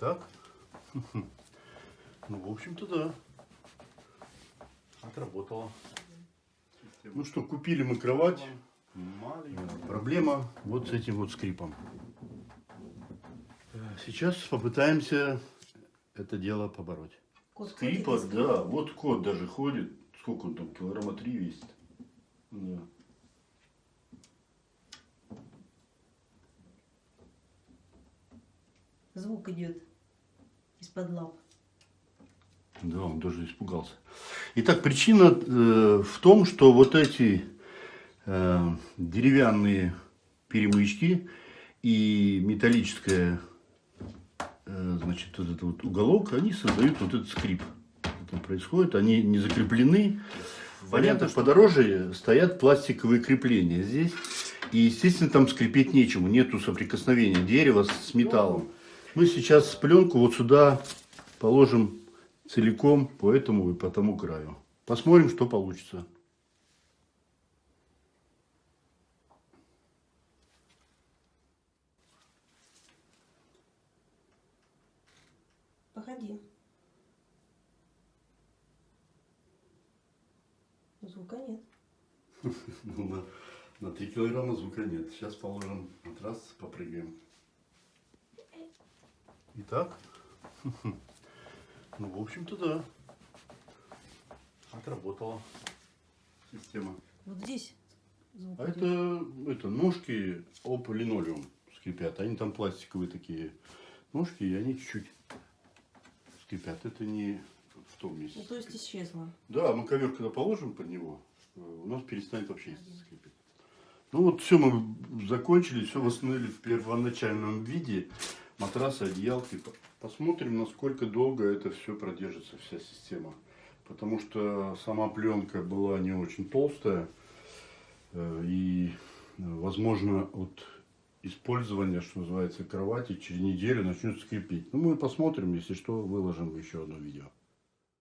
Итак, ну, в общем-то, да. Отработала. Ну что, купили мы кровать. Проблема вот с этим вот скрипом. Сейчас попытаемся это дело побороть. Кот Скрипа, ходит, да, вот кот даже ходит. Сколько он там, килограмма 3 весит. Да. Звук идет из-под лап. Да, он даже испугался. Итак, причина в том, что вот эти деревянные перемычки и металлическая, значит, вот этот вот уголок, они создают вот этот скрип. Это происходит, они не закреплены. В вариантах подороже стоят пластиковые крепления здесь. И, естественно, там скрипеть нечему, нету соприкосновения дерева с металлом. Мы сейчас пленку вот сюда положим целиком по этому и по тому краю. Посмотрим, что получится. Походи. Звука нет. На 3 килограмма звука нет. Сейчас положим матрас, попрыгаем. Итак, ну, в общем-то, да. Отработала система. Вот здесь звук А идет. это ножки об линолеум скрипят. Они там пластиковые такие ножки, и они чуть-чуть скрипят. Это не в том месте. Ну, то есть исчезла. Да, мы ковер когда положим под него, у нас перестанет вообще скрипеть. Ну вот все, мы закончили, все восстановили в первоначальном виде. Матрасы, одеялки. Посмотрим, насколько долго это все продержится, вся система. Потому что сама пленка была не очень толстая. И, возможно, от использования, что называется, кровати через неделю начнет скрипеть. Ну, мы посмотрим, если что, выложим еще одно видео.